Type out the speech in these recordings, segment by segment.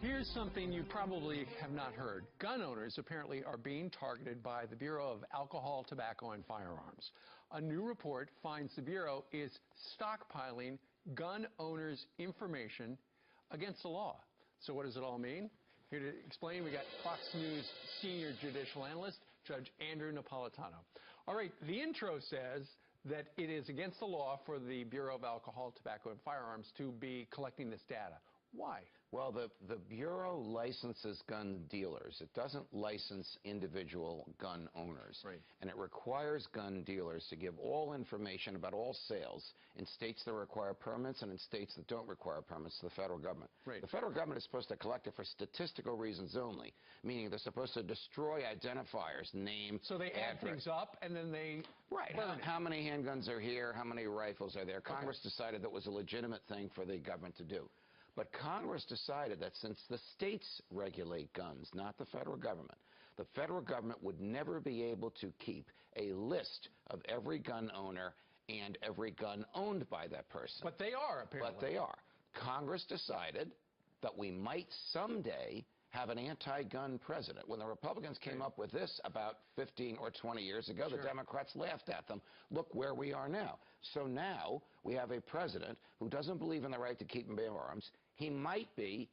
Here's something you probably have not heard. Gun owners apparently are being targeted by the Bureau of Alcohol, Tobacco, and Firearms. A new report finds the Bureau is stockpiling gun owners' information against the law. So what does it all mean? Here to explain, we got Fox News senior judicial analyst, Judge Andrew Napolitano. All right, the intro says that it is against the law for the Bureau of Alcohol, Tobacco, and Firearms to be collecting this data. Why? Well, the Bureau licenses gun dealers. It doesn't license individual gun owners. Right. And it requires gun dealers to give all information about all sales in states that require permits and in states that don't require permits to the federal government. Right. The federal government is supposed to collect it for statistical reasons only, meaning they're supposed to destroy identifiers, name, So they add address. things up and then they Right. burn it. How many handguns are here? How many rifles are there? Congress decided that was a legitimate thing for the government to do. But Congress decided that since the states regulate guns, not the federal government would never be able to keep a list of every gun owner and every gun owned by that person. But they are, apparently. But they are. Congress decided that we might someday have an anti-gun president. When the Republicans came up with this about 15 or 20 years ago, the Democrats laughed at them. Look where we are now. So now we have a president who doesn't believe in the right to keep and bear arms. He might be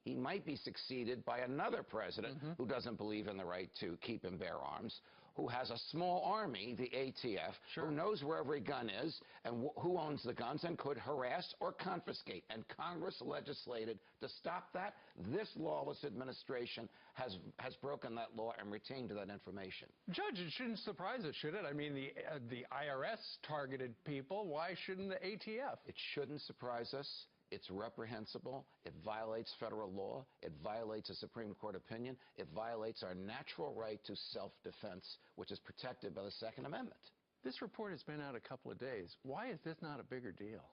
succeeded by another president who doesn't believe in the right to keep and bear arms, who has a small army, the ATF, who knows where every gun is and who owns the guns and could harass or confiscate. And Congress legislated to stop that. This lawless administration has broken that law and retained that information. Judge, it shouldn't surprise us, should it? I mean, the IRS targeted people. Why shouldn't the ATF? It shouldn't surprise us. It's reprehensible. It violates federal law. It violates a Supreme Court opinion. It violates our natural right to self-defense, which is protected by the Second Amendment. This report has been out a couple of days. Why is this not a bigger deal?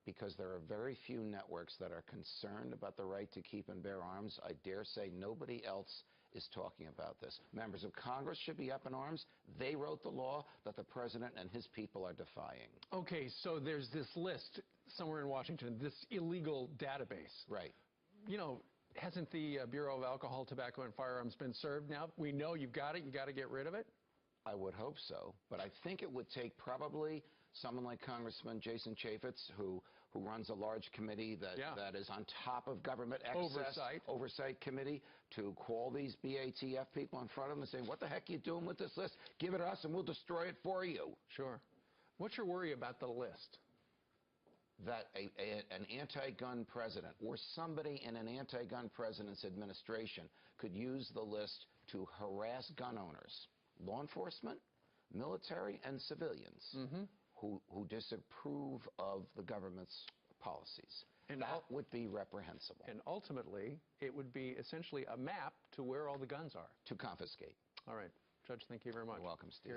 Because there are very few networks that are concerned about the right to keep and bear arms. I dare say nobody else is talking about this. Members of Congress should be up in arms. They wrote the law that the president and his people are defying. Okay, so there's this list somewhere in Washington, this illegal database. Right. You know, hasn't the Bureau of Alcohol, Tobacco, and Firearms been served now? We know you've got it. You got to get rid of it? I would hope so, but I think it would take probably someone like Congressman Jason Chaffetz, who runs a large committee that is on top of government access, oversight committee, to call these BATF people in front of them and say, what the heck are you doing with this list? Give it to us and we'll destroy it for you. Sure. What's your worry about the list? That an anti-gun president or somebody in an anti-gun president's administration could use the list to harass gun owners, law enforcement, military, and civilians who disapprove of the government's policies. And that would be reprehensible. And ultimately, it would be essentially a map to where all the guns are. To confiscate. All right. Judge, thank you very much. You're welcome, Steve.